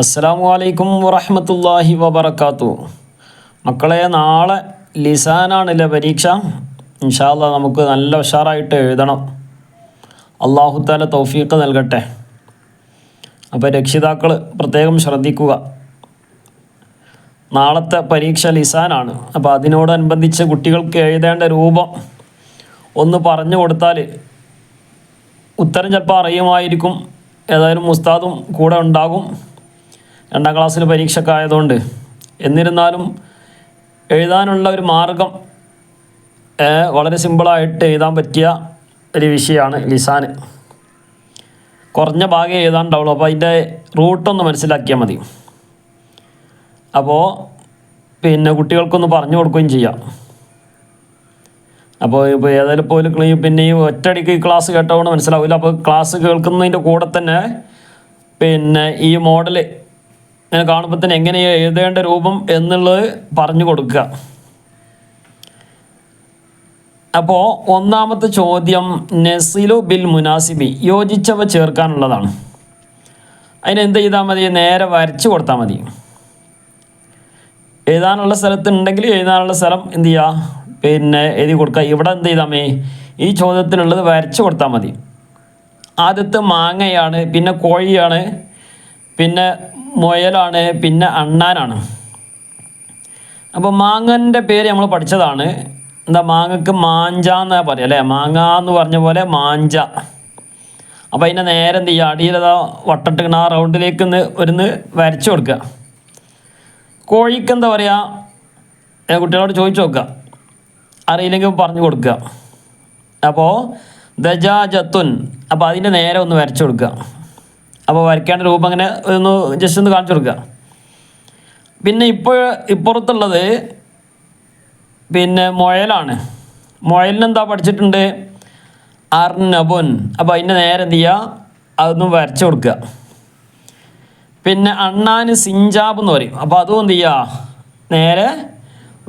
അസ്സലാമു അലൈക്കും വറഹ്മത്തുള്ളാഹി വബറകാതുഹു. മക്കളെ, നാളെ ലിസാനാണല്ലേ പരീക്ഷ. ഇൻഷാ അല്ലാഹ് നമുക്ക് നല്ല ഉഷാറായിട്ട് എഴുതണം. അല്ലാഹു തആല തൗഫീഖ് നൽകട്ടെ. അപ്പോൾ രക്ഷിതാക്കൾ പ്രത്യേകം ശ്രദ്ധിക്കുക. നാളത്തെ പരീക്ഷ ലിസാനാണ്. അപ്പോൾ അതിനോടനുബന്ധിച്ച് കുട്ടികൾക്ക് എഴുതേണ്ട രൂപം ഒന്ന് പറഞ്ഞു കൊടുത്താൽ ഉത്തരം ചിലപ്പോൾ അറിയുമായിരിക്കും. ഏതായാലും ഉസ്താദും കൂടെ ഉണ്ടാകും. 2ാം ക്ലാസ്സിൽ പരീക്ഷയൊക്കെ ആയതുകൊണ്ട്. എന്നിരുന്നാലും എഴുതാനുള്ള ഒരു മാർഗം വളരെ സിമ്പിളായിട്ട് എഴുതാൻ പറ്റിയ ഒരു വിഷയമാണ് ലിസാൻ. കുറഞ്ഞ ഭാഗം എഴുതാനുണ്ടാവുള്ളൂ. അപ്പോൾ അതിൻ്റെ റൂട്ടൊന്ന് മനസ്സിലാക്കിയാൽ മതി. അപ്പോൾ കുട്ടികൾക്കൊന്ന് പറഞ്ഞു കൊടുക്കുകയും ചെയ്യാം. അപ്പോൾ ഏതായാലും പോലും പിന്നെ ഈ ഒറ്റയടിക്ക് ക്ലാസ് കേട്ടതുകൊണ്ട് മനസ്സിലാവില്ല. അപ്പോൾ ക്ലാസ് കേൾക്കുന്നതിൻ്റെ കൂടെ തന്നെ ഈ മോഡൽ ഇങ്ങനെ കാണുമ്പോൾ തന്നെ എങ്ങനെയാണ് എഴുതേണ്ട രൂപം എന്നുള്ളത് പറഞ്ഞു കൊടുക്കുക. അപ്പോൾ ഒന്നാമത്തെ ചോദ്യം നസിലു ബിൽ മുനാസിബി, യോജിച്ചവ ചേർക്കാനുള്ളതാണ്. അതിനെന്ത് ചെയ്താൽ മതി? നേരെ വരച്ച് കൊടുത്താൽ മതി. എഴുതാനുള്ള സ്ഥലത്തുണ്ടെങ്കിൽ എഴുതാനുള്ള സ്ഥലം എന്ത് ചെയ്യുക, എഴുതി കൊടുക്കുക. ഇവിടെ എന്ത് ചെയ്താൽ മതി? ഈ ചോദ്യത്തിനുള്ളത് വരച്ച് കൊടുത്താൽ മതി. ആദ്യത്തെ മാങ്ങയാണ്, പിന്നെ കോഴിയാണ്, പിന്നെ മുയലാണ്, പിന്നെ അണ്ണാനാണ്. അപ്പോൾ മാങ്ങൻ്റെ പേര് നമ്മൾ പഠിച്ചതാണ്. മാങ്ങക്ക് മാഞ്ച എന്നാ പറയുക അല്ലേ? മാങ്ങ എന്ന് പറഞ്ഞ പോലെ മാഞ്ച. അപ്പോൾ അതിനെ നേരെ എന്ത് ചെയ്യുക? അടിയിലതാ വട്ടട്ടിക്കണ ആ റൗണ്ടിലേക്ക് ഒന്ന് വരച്ച് കൊടുക്കുക. കോഴിക്ക് എന്താ പറയുക? കുട്ടികളോട് ചോദിച്ചു നോക്കുക, അറിയില്ലെങ്കിൽ പറഞ്ഞു കൊടുക്കുക. അപ്പോൾ ദജാജത്തുൻ, അപ്പോൾ അതിൻ്റെ നേരെ ഒന്ന് വരച്ചു കൊടുക്കുക. അപ്പോൾ വരയ്ക്കേണ്ട രൂപം അങ്ങനെ ജസ്റ്റ് ഒന്ന് കാണിച്ചു കൊടുക്കുക. പിന്നെ ഇപ്പുറത്തുള്ളത് മുയലാണ്. മുയലിനെന്താ പഠിച്ചിട്ടുണ്ട്? അർനബുൻ. അപ്പോൾ അതിൻ്റെ നേരെ എന്ത് ചെയ്യുക? അതൊന്ന് വരച്ചു കൊടുക്കുക. പിന്നെ അണ്ണാന് സിഞ്ചാബ് എന്ന് പറയും. അപ്പോൾ അതും എന്ത് ചെയ്യുക? നേരെ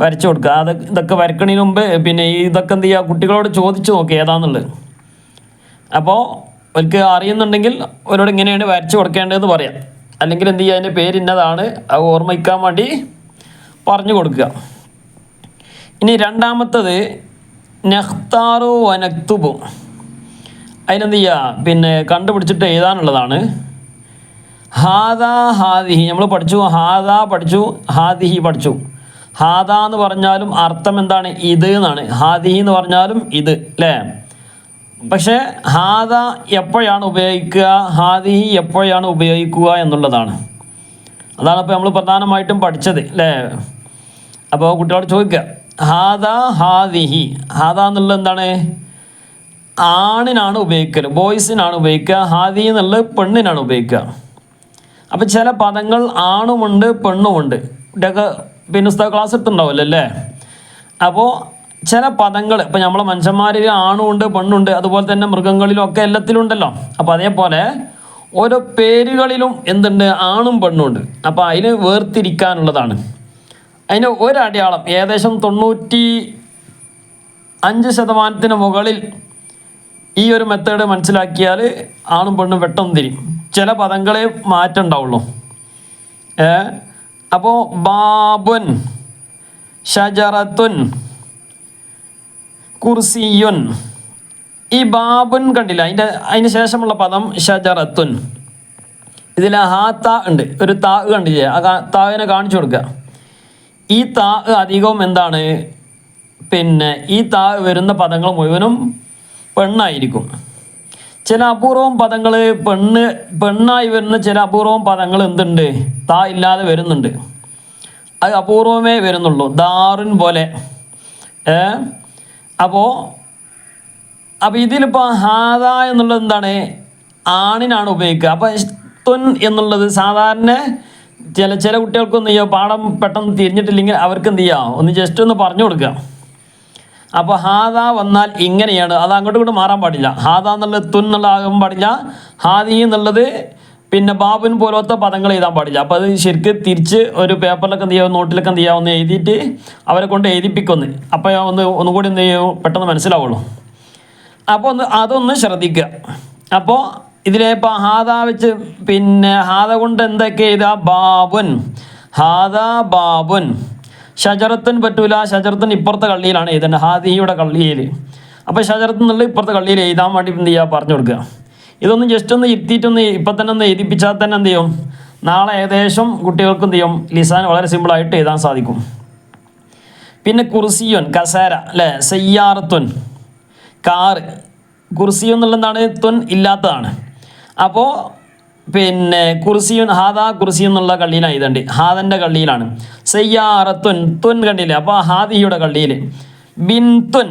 വരച്ചു കൊടുക്കുക. ഇതൊക്കെ വരക്കണതിന് മുമ്പ് ഇതൊക്കെ എന്ത് ചെയ്യുക? കുട്ടികളോട് ചോദിച്ചു നോക്കുക ഏതാണെന്നുള്ളത്. അപ്പോൾ അവർക്ക് അറിയുന്നുണ്ടെങ്കിൽ അവരോട് ഇങ്ങനെയാണ് വരച്ച് കൊടുക്കേണ്ടതെന്ന് പറയാം. അല്ലെങ്കിൽ എന്ത് ചെയ്യുക? അതിൻ്റെ പേര് ഇന്നതാണ്, അത് ഓർമ്മിക്കാൻ വേണ്ടി പറഞ്ഞു കൊടുക്കുക. ഇനി രണ്ടാമത്തത് നഖ്താറു വനക്തുബു. അതിനെന്ത് ചെയ്യുക? കണ്ടുപിടിച്ചിട്ട് എഴുതാനുള്ളതാണ്. ഹാദാ ഹാദിഹി നമ്മൾ പഠിച്ചു, ഹാദാ പഠിച്ചു, ഹാദിഹി പഠിച്ചു. ഹാദ എന്ന് പറഞ്ഞാലും അർത്ഥം എന്താണ്? ഇത് എന്നാണ്. ഹാദിഹി എന്ന് പറഞ്ഞാലും ഇത്, അല്ലേ? പക്ഷേ ഹാദ എപ്പോഴാണ് ഉപയോഗിക്കുക, ഹാദിഹി എപ്പോഴാണ് ഉപയോഗിക്കുക എന്നുള്ളതാണ്. അതാണ് ഇപ്പോൾ നമ്മൾ പ്രധാനമായിട്ടും പഠിച്ചത്, അല്ലേ? അപ്പോൾ കുട്ടികളോട് ചോദിക്കുക, ഹാദ ഹാദിഹി. ഹാദ എന്നുള്ളത് എന്താണ്? ആണിനാണ് ഉപയോഗിക്കൽ, ബോയ്സിനാണ് ഉപയോഗിക്കുക. ഹാദി എന്നുള്ളത് പെണ്ണിനാണ് ഉപയോഗിക്കുക. അപ്പോൾ ചില പദങ്ങൾ ആണുമുണ്ട് പെണ്ണുമുണ്ട്. ഇവിടെയൊക്കെ ഉസ്താദ് ക്ലാസ് ഇട്ടുണ്ടാവുമല്ലോ, അല്ലേ? അപ്പോൾ ചില പദങ്ങൾ ഇപ്പോൾ നമ്മളെ മനുഷ്യന്മാരിൽ ആണുമുണ്ട് പെണ്ണുണ്ട്, അതുപോലെ തന്നെ മൃഗങ്ങളിലും ഒക്കെ എല്ലാത്തിലും ഉണ്ടല്ലോ. അപ്പോൾ അതേപോലെ ഓരോ പേരുകളിലും എന്തുണ്ട്? ആണും പെണ്ണുണ്ട്. അപ്പോൾ അതിന് വേർതിരിക്കാനുള്ളതാണ്. അതിന് ഒരടയാളം ഏകദേശം 95% മുകളിൽ ഈ ഒരു മെത്തേഡ് മനസ്സിലാക്കിയാൽ ആണും പെണ്ണും പെട്ടെന്ന് തിരിയും. ചില പദങ്ങളെ മാറ്റം ഉണ്ടാവുള്ളൂ. അപ്പോൾ ബാബുൻ, ഷജറത്തുൻ, കുർസിയുൻ. ഈ ബാബുൻ കണ്ടില്ല, അതിന് ശേഷമുള്ള പദം ഷജറത്തുൻ. ഇതിൽ ഹാത്ത ഉണ്ട്, ഒരു താ കണ്ടില്ലേ? ആ താവിനെ കാണിച്ചു കൊടുക്കുക. ഈ താ അധികവും എന്താണ്? ഈ താ വരുന്ന പദങ്ങൾ മുഴുവനും പെണ്ണായിരിക്കും. ചില അപൂർവം പദങ്ങൾ പെണ്ണായി വരുന്ന ചില അപൂർവം പദങ്ങൾ എന്തുണ്ട്? താ ഇല്ലാതെ വരുന്നുണ്ട്. അത് അപൂർവമേ വരുന്നുള്ളൂ. ദാറുൻ പോലെ. അപ്പോൾ ഇതിലിപ്പോൾ ഹാദ എന്നുള്ളത് എന്താണ്? ആണിനാണ് ഉപയോഗിക്കുക. അപ്പോൾ തുൻ എന്നുള്ളത് സാധാരണ ചില കുട്ടികൾക്കൊന്നും പാഠം പെട്ടെന്ന് തിരിഞ്ഞിട്ടില്ലെങ്കിൽ അവർക്ക് എന്ത് ചെയ്യുക? ഒന്ന് ജസ്റ്റ് ഒന്ന് പറഞ്ഞു കൊടുക്കുക. അപ്പോൾ ഹാദ വന്നാൽ ഇങ്ങനെയാണ്, അത് അങ്ങോട്ടും ഇങ്ങോട്ട് മാറാൻ പാടില്ല. ഹാദ എന്നുള്ളത് തുൻ എന്നുള്ള ആകാൻ പാടില്ല. ഹാദി എന്നുള്ളത് ബാബുൻ പോലത്തെ പദങ്ങൾ എഴുതാൻ പാടില്ല. അപ്പോൾ അത് ശരിക്കും തിരിച്ച് ഒരു പേപ്പറിലൊക്കെ എന്ത് ചെയ്യുക? നോട്ടിലൊക്കെ എന്ത് ചെയ്യുക? ഒന്ന് എഴുതിയിട്ട് അവരെ കൊണ്ട് എഴുതിപ്പിക്കൊന്ന്. അപ്പോൾ ഒന്നുകൂടി എന്ത് ചെയ്യും? പെട്ടെന്ന് മനസ്സിലാവുള്ളൂ. അപ്പോൾ അതൊന്ന് ശ്രദ്ധിക്കുക. അപ്പോൾ ഇതിലെ ഇപ്പോൾ ഹാദ വെച്ച് പിന്നെ ഹാദ കൊണ്ട് എന്തൊക്കെ എഴുതുക? ബാബുൻ, ഹാദ ബാബുൻ. ഷജറത്തുൻ പറ്റൂല, ഷജറത്തുൻ ഇപ്പുറത്തെ കള്ളിയിലാണ് എഴുതേണ്ടത്, ഹാദിയുടെ കള്ളിയിൽ. അപ്പോൾ ഷജറത്ത് എന്നുള്ള ഇപ്പുറത്തെ കള്ളിയിൽ എഴുതാൻ വേണ്ടി എന്ത് ചെയ്യുക? പറഞ്ഞു കൊടുക്കുക. ഇതൊന്ന് ജസ്റ്റ് ഒന്ന് ഇരുത്തിയിട്ടൊന്ന് ഇപ്പം തന്നെ ഒന്ന് എഴുതിപ്പിച്ചാൽ തന്നെ എന്ത് ചെയ്യും? നാളെ ഏകദേശം കുട്ടികൾക്ക് എന്ത് ചെയ്യും? ലിസാൻ വളരെ സിമ്പിളായിട്ട് എഴുതാൻ സാധിക്കും. പിന്നെ കുർസിയുൻ കസേര അല്ലേ, സയ്യാറത്തുൻ കാറ്. കുർസിയു എന്നുള്ള എന്താണ്? തുൻ ഇല്ലാത്തതാണ്. അപ്പോൾ പിന്നെ കുർസിയുൻ ഹാദ കുർസി എന്നുള്ള കള്ളിയിലാണ് എഴുതേണ്ടി, ഹാദൻ്റെ കള്ളിയിലാണ്. സയ്യാറത്തുൻ തുൻ കണ്ടില്ലേ, അപ്പോൾ ഹാദിയുടെ കള്ളിയിൽ. ബിൻതുൻ,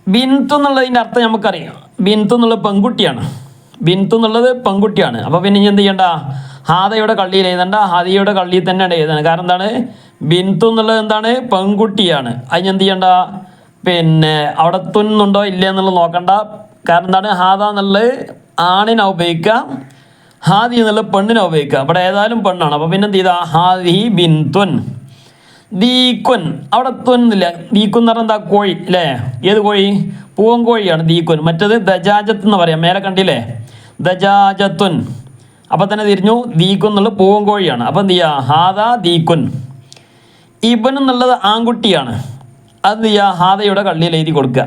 ബിൻതു എന്നുള്ളതിൻ്റെ അർത്ഥം നമുക്കറിയാം. ബിൻതു എന്നുള്ളത് പെൺകുട്ടിയാണ്, ബിൻതു എന്നുള്ളത് പെൺകുട്ടിയാണ്. അപ്പോൾ പിന്നെ ഇനി എന്ത് ചെയ്യണ്ട? ഹാദയുടെ കള്ളിയിൽ എഴുതണ്ട, ഹാദിയുടെ കള്ളിയിൽ തന്നെയാണ് എഴുതേണ്ടത്. കാരണം എന്താണ്? ബിൻതു എന്നുള്ളത് എന്താണ്? പെൺകുട്ടിയാണ്. അതിന് എന്ത് ചെയ്യണ്ട? പിന്നെ അവിടെ തുന്നുണ്ടോ ഇല്ല എന്നുള്ളത് നോക്കണ്ട. കാരണം എന്താണ്? ഹാദ എന്നുള്ളത് ആണിനെ ഉപയോഗിക്കുക, ഹാദി എന്നുള്ളത് പെണ്ണിനെ ഉപയോഗിക്കുക. അവിടെ ഏതായാലും പെണ്ണാണ്. അപ്പോൾ പിന്നെ എന്ത് ചെയ്താൽ? ഹാദി ബിൻതുൻ. ദീക്കുൻ, അവിടെ തുന്നില്ല. ദീക്കുൻ എന്ന് പറഞ്ഞാൽ എന്താ? കോഴി അല്ലേ? ഏത് കോഴി? പൂവൻ കോഴിയാണ് ദീക്കുൻ. മറ്റത് ദജാജത്ത് എന്ന് പറയാം, മേലെ കണ്ടില്ലേ? ദജാജത്തുൻ. അപ്പോൾ തന്നെ തിരിഞ്ഞു, ദീക്കുൻ എന്നുള്ളത് പൂവൻ കോഴിയാണ്. അപ്പോൾ എന്ത് ചെയ്യുക? ഹാദ ദീക്കുൻ. ഇബൻ എന്നുള്ളത് ആൺകുട്ടിയാണ്, അത് എന്ത് ചെയ്യുക? ഹാദയുടെ കള്ളിയിൽ എഴുതി കൊടുക്കുക.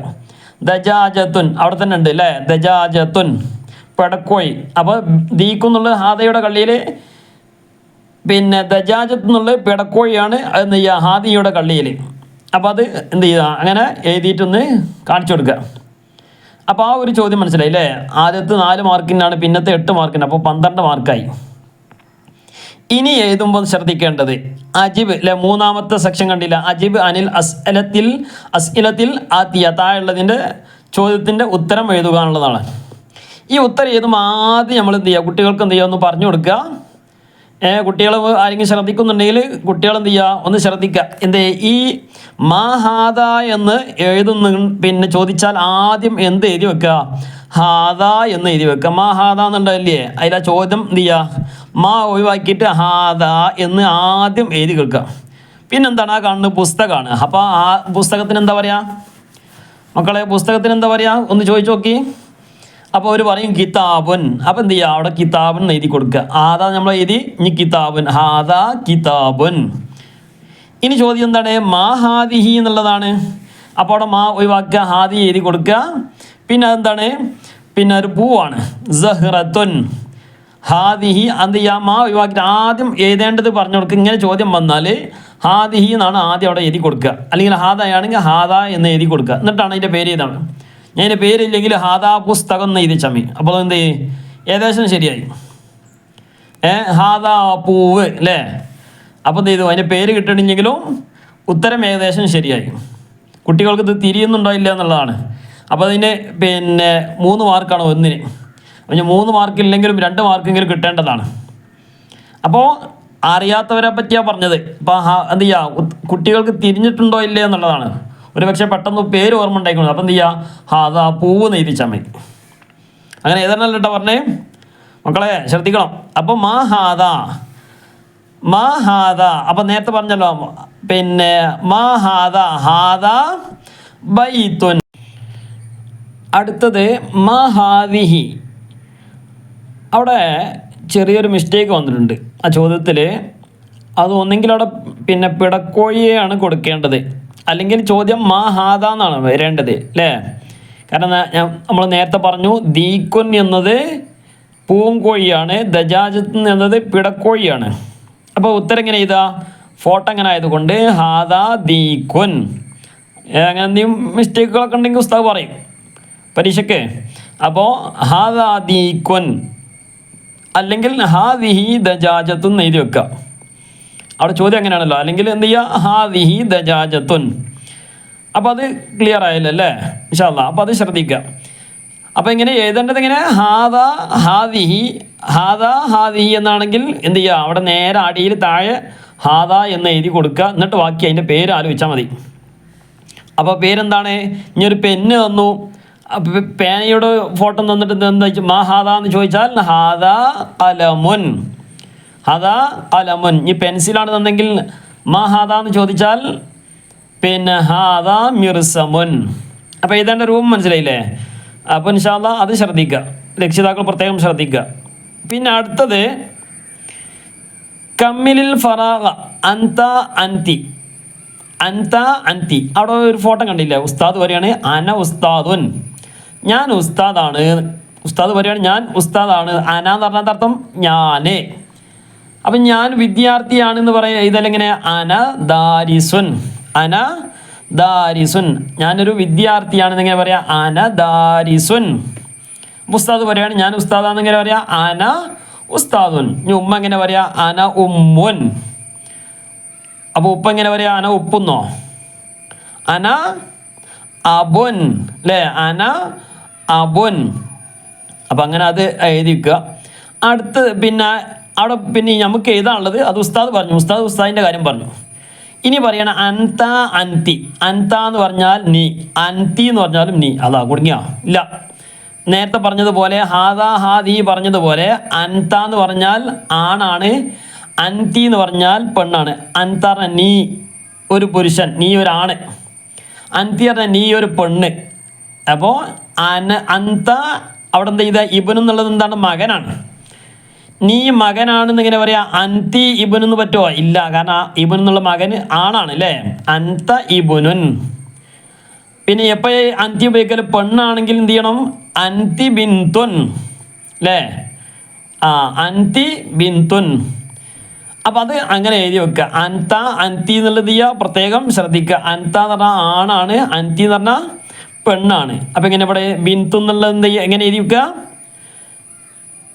ദജാജത്തുൻ അവിടെ തന്നെ ഉണ്ട് അല്ലേ? ദജാജത്തുൻ പെടക്കോഴി. അപ്പോൾ ദീക്കുൻ എന്നുള്ളത് ഹാദയുടെ കള്ളിയിൽ, പിന്നെ ദജാജത്ത് എന്നുള്ളത് പിടക്കോഴിയാണ്, അത് എന്ത് ചെയ്യുക? ഹാദിയുടെ കള്ളിയിൽ. അപ്പോൾ അത് എന്ത് ചെയ്യുക? അങ്ങനെ എഴുതിയിട്ടൊന്ന് കാണിച്ചു കൊടുക്കുക. അപ്പോൾ ആ ഒരു ചോദ്യം മനസ്സിലായി അല്ലേ? ആദ്യത്തെ 4 മാർക്കിനാണ്, പിന്നത്തെ 8 മാർക്കിന്, അപ്പോൾ 12 മാർക്കായി. ഇനി എഴുതുമ്പോൾ ശ്രദ്ധിക്കേണ്ടത് അജിബ് അല്ലെ, മൂന്നാമത്തെ സെക്ഷൻ കണ്ടില്ല? അജിബ് അനിൽ അസ്ഇലത്തിൽ ആത്തിയ, താഴെയുള്ളതിൻ്റെ ചോദ്യത്തിൻ്റെ ഉത്തരം എഴുതുക എന്നുള്ളതാണ്. ഈ ഉത്തരം എഴുതുമ്പോൾ ആദ്യം നമ്മൾ എന്ത് ചെയ്യുക? കുട്ടികൾക്ക് എന്ത് ചെയ്യുക? ഒന്ന് പറഞ്ഞു കൊടുക്കുക. കുട്ടികൾ ആരെങ്കിലും ശ്രദ്ധിക്കുന്നുണ്ടെങ്കിൽ കുട്ടികൾ എന്ത് ചെയ്യുക? ഒന്ന് ശ്രദ്ധിക്കുക. എന്ത് ഈ മാഹാദ എന്ന് എഴുതുന്ന പിന്നെ ചോദിച്ചാൽ ആദ്യം എന്ത് എഴുതി വെക്കുക? ഹാദ എന്ന് എഴുതി വെക്കുക. മാഹാദ എന്നുണ്ടല്ലേ? അതിലെ ചോദ്യം എന്ത് ചെയ്യുക? മാ ഒഴിവാക്കിയിട്ട് ഹാദ എന്ന് ആദ്യം എഴുതി വെക്കുക. പിന്നെന്താണ്? ആ കാണുന്നത് പുസ്തകമാണ്. അപ്പോൾ ആ പുസ്തകത്തിന് എന്താ പറയുക മക്കളെ? പുസ്തകത്തിന് എന്താ പറയുക? ഒന്ന് ചോദിച്ചു നോക്കി. അപ്പോൾ അവർ പറയും കിതാബുൻ. അപ്പോൾ എന്ത് ചെയ്യുക? അവിടെ കിതാബുൻ എഴുതി കൊടുക്കുക. ഹാദ നമ്മൾ എഴുതി, ഇനി കിതാബുൻ, ഹാദ കിതാബുൻ. ഇനി ചോദ്യം എന്താണ്? മാ ഹാദിഹി എന്നുള്ളതാണ്. അപ്പോൾ അവിടെ മാ ഒഴിവാക്കുക, ഹാദി എഴുതി കൊടുക്കുക. പിന്നെ അതെന്താണ്? പിന്നെ ഒരു പൂവാണ്, സഹ്റത്തുൻ. ഹാദിഹി എന്ത് ചെയ്യുക? മാ ഒഴിവാക്കിയിട്ട് ആദ്യം എഴുതേണ്ടത് പറഞ്ഞു കൊടുക്കുക. ഇങ്ങനെ ചോദ്യം വന്നാൽ ഹാദിഹി എന്നാണ് ആദ്യം അവിടെ എഴുതി കൊടുക്കുക. അല്ലെങ്കിൽ ഹാദയാണെങ്കിൽ ഹാദ എന്ന് എഴുതി കൊടുക്കുക. എന്നിട്ടാണ് അതിൻ്റെ പേര് എഴുതാണ്. ഞാൻ അതിൻ്റെ പേരില്ലെങ്കിൽ ഹാദാ പുസ്തകം എന്ന് എഴുതി ചമ്മി. അപ്പോൾ എന്ത് ചെയ്യും? ഏകദേശം ശരിയായി. ഹാദാ പൂവ് അല്ലേ? അപ്പോൾ എന്ത് ചെയ്തു? അതിൻ്റെ പേര് കിട്ടണമെങ്കിലും ഉത്തരം ഏകദേശം ശരിയായി. കുട്ടികൾക്ക് ഇത് തിരിയുന്നുണ്ടോ ഇല്ല എന്നുള്ളതാണ്. അപ്പോൾ അതിന് പിന്നെ 3 മാർക്കാണ് ഒന്നിന്. അപ്പോൾ 3 മാർക്കില്ലെങ്കിലും 2 മാർക്കെങ്കിലും കിട്ടേണ്ടതാണ്. അപ്പോൾ അറിയാത്തവരെ പറ്റിയാണ് പറഞ്ഞത്. അപ്പോൾ എന്ത് ചെയ്യുക? കുട്ടികൾക്ക് തിരിഞ്ഞിട്ടുണ്ടോ ഇല്ലേ എന്നുള്ളതാണ്. ഒരു പക്ഷേ പെട്ടെന്ന് പേര് ഓർമ്മ ഉണ്ടായിക്കോളൂ. അപ്പം എന്ത് ചെയ്യുക? ഹാദാ പൂവ് നെയ്തിച്ചാൽ മതി. അങ്ങനെ ഏതാണല്ലോ കേട്ടോ പറഞ്ഞേ മക്കളെ, ശ്രദ്ധിക്കണം. അപ്പോൾ മാ ഹാദ, മാ ഹാദ. അപ്പം നേരത്തെ പറഞ്ഞല്ലോ പിന്നെ മാ ഹാദ, ഹാദ ബൈത്തുൻ. അടുത്തത് മാ ഹാദിഹി. അവിടെ ചെറിയൊരു മിസ്റ്റേക്ക് വന്നിട്ടുണ്ട് ആ ചോദ്യത്തിൽ. അത് ഒന്നെങ്കിൽ അവിടെ പിന്നെ പിടക്കോഴിയെയാണ് കൊടുക്കേണ്ടത്, അല്ലെങ്കിൽ ചോദ്യം മാ ഹാദ എന്നാണ് വരേണ്ടത് അല്ലേ? കാരണം നമ്മൾ നേരത്തെ പറഞ്ഞു ദീക്കുൻ എന്നത് പൂങ്കോഴിയാണ്, ദജാജത്ത് എന്നത് പിടക്കോഴിയാണ്. അപ്പോൾ ഉത്തരം എങ്ങനെ ചെയ്താ? ഫോട്ടോ എങ്ങനെ ആയതുകൊണ്ട് ഹാദാ ദീക്കുൻ. അങ്ങനെ എന്തെങ്കിലും മിസ്റ്റേക്കുകളൊക്കെ ഉണ്ടെങ്കിൽ ഉസ്താദ് പറയും പരീക്ഷയ്ക്ക്. അപ്പോൾ ഹാദാ ദീക്കുൻ അല്ലെങ്കിൽ ഹാദിഹി ദജാജത്തുൻ എഴുതി വെക്കുക. അവിടെ ചോദ്യം അങ്ങനെയാണല്ലോ. അല്ലെങ്കിൽ എന്ത് ചെയ്യുക? ഹാദിഹി ദജാജത്തുൻ. അപ്പോൾ അത് ക്ലിയർ ആയല്ലോ അല്ലേ? ഇൻഷാ അല്ലാഹ്. അപ്പോൾ അത് ശ്രദ്ധിക്കുക. അപ്പോൾ ഇങ്ങനെ എഴുതേണ്ടത് ഇങ്ങനെ ഹാദാ ഹാദിഹി, ഹാദാ ഹാദിഹി എന്നാണെങ്കിൽ എന്ത് ചെയ്യുക? അവിടെ നേരെ അടിയിൽ താഴെ ഹാദാ എന്ന് എഴുതി കൊടുക്കുക. എന്നിട്ട് ബാക്കി അതിൻ്റെ പേര് ആലോചിച്ചാൽ മതി. അപ്പോൾ പേരെന്താണ്? ഇനി ഒരു പെന്ന് തന്നു, പേനയുടെ ഫോട്ടോ തന്നിട്ട് എന്താ വെച്ചാൽ മാ ഹാദാ എന്ന് ചോദിച്ചാൽ ഹാദാ കലമുൻ, ഹാദാ കലമുൻ. ഇനി പെൻസിലാണ് തന്നെങ്കിൽ മാ ഹാദാ എന്ന് ചോദിച്ചാൽ പിന്നെ ഹാദാ മിർസമുൻ. അപ്പോൾ എഴുതേണ്ട രൂപം മനസ്സിലായില്ലേ? അപ്പോൾ ഇൻഷാ അല്ലാഹ് അത് ശ്രദ്ധിക്കുക. രക്ഷിതാക്കൾ പ്രത്യേകം ശ്രദ്ധിക്കുക. പിന്നെ അടുത്തത് കമ്മിലിൽ ഫറാഗ അൻത അൻതി. അൻത അൻതി, അവിടെ ഒരു ഫോട്ടോ കണ്ടില്ല? ഉസ്താദ് പറയാണ് അന ഉസ്താദുൻ, ഞാൻ ഉസ്താദാണ്. ഉസ്താദ് പറയാണ് ഞാൻ ഉസ്താദാണ്. അന എന്ന് പറഞ്ഞാൽ അർത്ഥം ഞാൻ. അപ്പം ഞാൻ വിദ്യാർത്ഥിയാണെന്ന് പറയാം. ഇതെങ്ങനെ? അന ദാരിസുൻ, അന ദാരിസുൻ, ഞാനൊരു വിദ്യാർത്ഥിയാണെന്നിങ്ങനെ പറയാം അന ദാരിസുൻ. ഉസ്താദ് പറയാണ് ഞാൻ ഉസ്താദാണെന്നിങ്ങനെ പറയാം അന ഉസ്താദുൻ. ഇനി ഉമ്മ എങ്ങനെ പറയാ? അന ഉമ്മുൻ. അപ്പോൾ ഉപ്പ എങ്ങനെ പറയാ? അന ഉപ്പുന്നോ? അന അബുൻ അല്ലേ? അന അബുൻ. അപ്പം അങ്ങനെ അത് എഴുതി വെക്കുക. അടുത്ത് പിന്നെ അവിടെ പിന്നെ നമുക്ക് എഴുതാനുള്ളത് അത് ഉസ്താദ് പറഞ്ഞു. ഉസ്താദിൻ്റെ കാര്യം പറഞ്ഞു. ഇനി പറയണം അൻത അൻതി. അൻത എന്ന് പറഞ്ഞാൽ നീ, അൻതി എന്ന് പറഞ്ഞാലും നീ. അതാ കുടുങ്ങിയോ? ഇല്ല. നേരത്തെ പറഞ്ഞതുപോലെ ഹാദ ഹാദി പറഞ്ഞതുപോലെ അൻത എന്ന് പറഞ്ഞാൽ ആണാണ്, അൻതി എന്ന് പറഞ്ഞാൽ പെണ്ണാണ്. അൻത പറഞ്ഞാൽ നീ ഒരു പുരുഷൻ, നീ ഒരാണ്. അൻതി പറഞ്ഞാൽ നീ ഒരു പെണ്ണ്. അപ്പോൾ അൻത അവിടെ എന്താ ചെയ്ത? ഇബൻ എന്നുള്ളത് എന്താണ്? മകനാണ്. നീ മകനാണെന്ന് ഇങ്ങനെ പറയാ അൻതി ഇബൻ എന്ന് പറ്റുമോ? ഇല്ല. കാരണം ഇബൻ എന്നുള്ള മകന് ആണാണ് അല്ലേ? അൻത ഇബുനുൻ. പിന്നെ എപ്പോൾ അൻതി ഉപയോഗിക്കൽ? പെണ്ണാണെങ്കിൽ എന്ത് ചെയ്യണം? അൻതി ബിന്തുൻ അല്ലേ? അൻതി ബിന്തുൻ. അപ്പം അത് അങ്ങനെ എഴുതി വെക്കുക. അൻത അൻതി എന്നുള്ളത് പ്രത്യേകം ശ്രദ്ധിക്കുക. അൻത എന്ന് പറഞ്ഞാൽ ആണാണ്, അൻതി എന്ന് പറഞ്ഞാൽ പെണ്ണാണ്. അപ്പം ഇങ്ങനെ ഇവിടെ ബിന്തു എന്നുള്ളത് എന്ത് എങ്ങനെ എഴുതി വെക്കുക?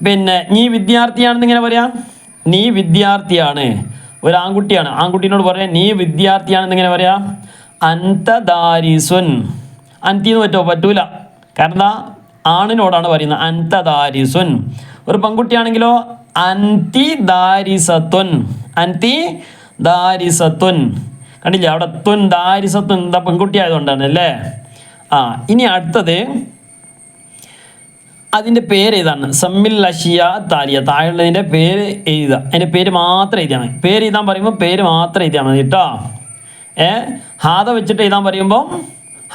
പിന്നെ നീ വിദ്യാർത്ഥിയാണെന്ന് ഇങ്ങനെ പറയാം. നീ വിദ്യാർത്ഥിയാണ്, ഒരു ആൺകുട്ടിയാണ്. ആൺകുട്ടീനോട് പറയാം നീ വിദ്യാർത്ഥിയാണെന്ന് ഇങ്ങനെ പറയാം അൻത ദാരിസുൻ. അൻതി എന്ന് പറ്റുമോ? പറ്റൂല. കാരണം ആണിനോടാണ് പറയുന്നത് അൻത ദാരിസുൻ. ഒരു പെൺകുട്ടിയാണെങ്കിലോ അൻതി ദാരിസത്തുൻ, അൻതി ദാരിസത്തുൻ. കണ്ടില്ലേ അവിടെ തുൻ ദാരിസത്തുൻ, എന്താ പെൺകുട്ടി ആയതുകൊണ്ടാണ് അല്ലേ? ഇനി അടുത്തത് അതിൻ്റെ പേര് ഏതാണ്? സമ്മിൽ അഷിയ താലിയ, താഴെയുള്ളതിൻ്റെ പേര് എഴുതുക. അതിൻ്റെ പേര് മാത്രം എഴുതിയാൽ മതി. പേര് എഴുതാൻ പറയുമ്പോൾ പേര് മാത്രം എഴുതിയാൽ മതി കേട്ടോ. ഹാദ വെച്ചിട്ട് എഴുതാൻ പറയുമ്പോൾ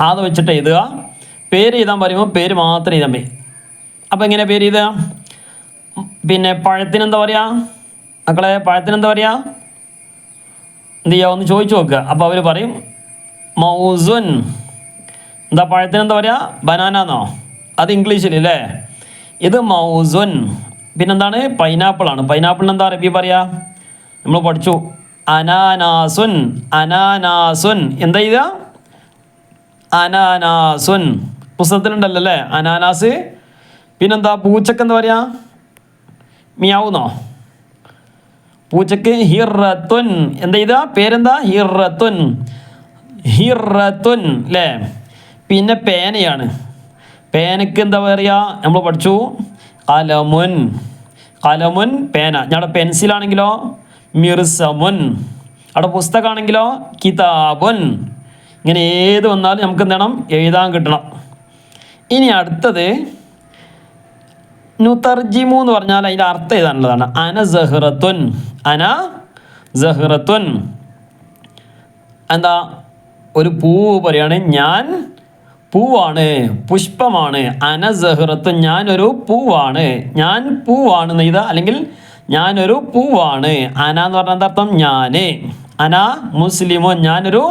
ഹാദ വെച്ചിട്ട് എഴുതുക. പേര് എഴുതാൻ പറയുമ്പോൾ പേര് മാത്രം എഴുതാൻ മതി. അപ്പോൾ എങ്ങനെ പേര് എഴുതുക? പിന്നെ പഴത്തിനെന്താ പറയുക മക്കളെ? പഴത്തിനെന്താ പറയുക? എന്ത് ചെയ്യുക? ഒന്ന് ചോദിച്ചു നോക്കുക. അപ്പോൾ അവർ പറയും മൗസുൻ. എന്താ പഴത്തിനെന്താ പറയുക? ബനാനാന്നോ? അത് ഇംഗ്ലീഷിൽ അല്ലേ? ഇത് മൗസുൻ. പിന്നെന്താണ്? പൈനാപ്പിളാണ്. പൈനാപ്പിളിന് എന്താ അറബി പറയുക? നമ്മൾ പഠിച്ചു അനാനാസുൻ. അനാനാസുൻ എന്താ ചെയ്യുക? അനാനാസുൻ. പുസ്തകത്തിലുണ്ടല്ലോ അല്ലേ അനാനാസ്. പിന്നെന്താ? പൂച്ചക്ക് എന്താ പറയുക? മിയാവുന്നോ? പൂച്ചക്ക് ഹിറത്തുൻ. എന്താ ചെയ്താ? പേരെന്താ? ഹിറത്തുൻ. ഹിറത്തുൻ അല്ലേ? പിന്നെ പേനയാണ്. പേനയ്ക്ക് എന്താ പറയുക? നമ്മൾ പഠിച്ചു കലമുൻ. കലമുൻ പേന. ഞങ്ങളുടെ പെൻസിലാണെങ്കിലോ മിർസമുൻ. അവിടെ പുസ്തകമാണെങ്കിലോ കിതാബുൻ. ഇങ്ങനെ ഏത് വന്നാലും നമുക്ക് എന്ത് ചെയ്യണം? എഴുതാൻ കിട്ടണം. ഇനി അടുത്തത് നുതർജിമു എന്ന് പറഞ്ഞാൽ അതിൻ്റെ അർത്ഥം എഴുതാനുള്ളതാണ്. അന സഹ്റത്തുൻ. അന സഹ്റത്തുൻ എന്താ? ഒരു പൂവ് പറയാണ് ഞാൻ പൂവാണ്, പുഷ്പമാണ്. അന സഹ്റത്തുൻ ഞാനൊരു പൂവാണ്, ഞാൻ പൂവാണ് എഴുതുക. അല്ലെങ്കിൽ ഞാനൊരു പൂവാണ്. അന എന്ന് പറഞ്ഞാൽ അർത്ഥം ഞാൻ. അന മുസ്ലിമുൻ ഞാനൊരു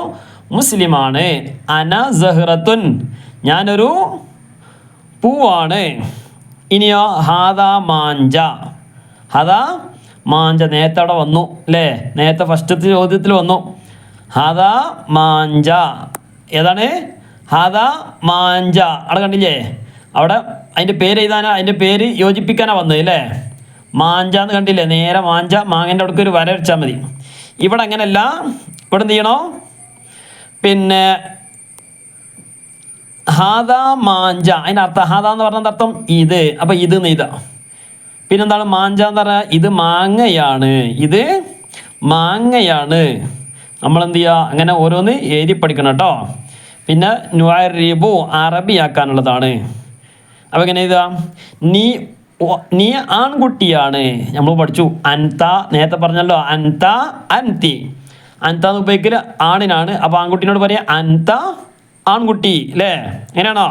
മുസ്ലിമാണ്. അന സഹ്റത്തുൻ ഞാനൊരു പൂവാണ്. ഇനിയോ ഹാദ മാഞ്ച. ഹാദ മാഞ്ച നേരത്തെ അവിടെ വന്നു അല്ലേ? നേരത്തെ ഫസ്റ്റത്തെ ചോദ്യത്തിൽ വന്നു ഹാദ മാഞ്ച. ഏതാണ്? ഹാദ മാഞ്ച. അവിടെ കണ്ടില്ലേ? അവിടെ അതിൻ്റെ പേര് എഴുതാനാ, അതിൻ്റെ പേര് യോജിപ്പിക്കാനാണ് വന്നത് അല്ലേ? മാഞ്ച എന്ന് കണ്ടില്ലേ? നേരെ മാഞ്ച, മാങ്ങൻ്റെ അവിടേക്ക് ഒരു വര വെച്ചാൽ മതി. ഇവിടെ അങ്ങനെയല്ല. ഇവിടെ എന്ത് ചെയ്യണോ? പിന്നെ ഹാദ മാഞ്ച അതിൻ്റെ അർത്ഥം ഹാദ എന്ന് പറഞ്ഞ അർത്ഥം ഇത്. അപ്പം ഇത് നെയ്താ. പിന്നെന്താണ്? മാഞ്ച എന്ന് പറഞ്ഞാൽ ഇത് മാങ്ങയാണ്, ഇത് മാങ്ങയാണ്. നമ്മളെന്ത് ചെയ്യുക? അങ്ങനെ ഓരോന്ന് എഴുതി പഠിക്കണം കേട്ടോ. പിന്നെ നുഅരിബു അറബിയാക്കാനുള്ളതാണ്. അപ്പം എങ്ങനെ എഴുതുക? നീ ആൺകുട്ടിയാണ്. നമ്മൾ പഠിച്ചു അൻത. നേരത്തെ പറഞ്ഞല്ലോ അൻത അൻതി. അൻത എന്ന് ഉപയോഗിക്കൽ ആണിനാണ്. അപ്പോൾ ആൺകുട്ടീനോട് പറയാം അൻത ആൺകുട്ടി അല്ലേ? എങ്ങനെയാണോ?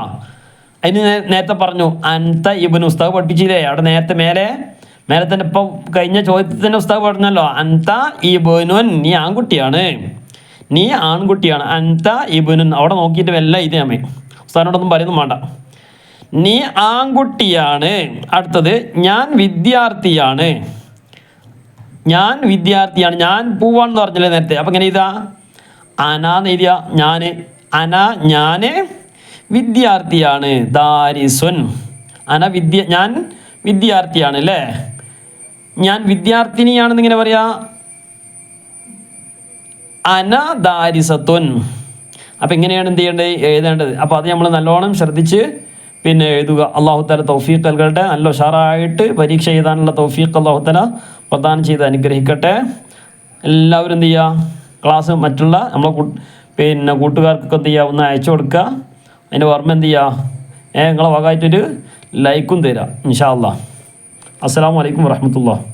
അതിന് നേരത്തെ പറഞ്ഞു അൻത ഇബ്നു, ഉസ്താദ് പഠിപ്പിച്ചില്ലേ അവിടെ നേരത്തെ മേലെ തന്നെ ഇപ്പം കഴിഞ്ഞ ചോദ്യത്തിൽ തന്നെ ഉസ്താദ് പറഞ്ഞല്ലോ അൻത ഇബ്നുൻ, നീ ആൺകുട്ടിയാണ്, നീ ആൺകുട്ടിയാണ്. അൻത ഇബ്നുൻ അവിടെ നോക്കിയിട്ട് വല്ല ഇത് അമ്മേ ഉസ്താദിനോടൊന്നും പറയുന്നു വേണ്ട. നീ ആൺകുട്ടിയാണ്. അടുത്തത് ഞാൻ വിദ്യാർത്ഥിയാണ്, ഞാൻ വിദ്യാർത്ഥിയാണ്. ഞാൻ പോവാണെന്ന് പറഞ്ഞില്ലേ നേരത്തെ, അപ്പം ഇങ്ങനെ ഇതാ അനാന്ന് എഴുതിയ ഞാൻ, ഞാൻ വിദ്യാർത്ഥിയാണ്. ദാരിസുൻ ഞാൻ വിദ്യാർത്ഥിയാണ് അല്ലേ. ഞാൻ വിദ്യാർത്ഥിനിയാണെന്ന് ഇങ്ങനെ പറയാ അന ദാരിസത്തുൻ. അപ്പം എങ്ങനെയാണ് എന്ത് ചെയ്യേണ്ടത്, എഴുതേണ്ടത്. അപ്പോൾ അത് നമ്മൾ നല്ലോണം ശ്രദ്ധിച്ച് പിന്നെ എഴുതുക. അള്ളാഹു തആല തൗഫീഖ് നൽകട്ടെ. നല്ല ഉഷാറായിട്ട് പരീക്ഷ എഴുതാനുള്ള തൗഫീഖ് അള്ളാഹു തആല പ്രദാനം ചെയ്ത് അനുഗ്രഹിക്കട്ടെ. എല്ലാവരും എന്ത് ചെയ്യുക, ക്ലാസ് മറ്റുള്ള നമ്മളെ പിന്നെ കൂട്ടുകാർക്കൊക്കെ എന്ത് ചെയ്യുക, ഒന്ന് അയച്ചു കൊടുക്കുക. അതിൻ്റെ ഓർമ്മ എന്ത് ചെയ്യുക, നിങ്ങളെ വകമായിട്ടൊരു ലൈക്കും തരാം ഇൻഷാ അല്ലാഹ്. അസ്സലാമു അലൈക്കും വറഹ്മത്തുള്ളാഹി.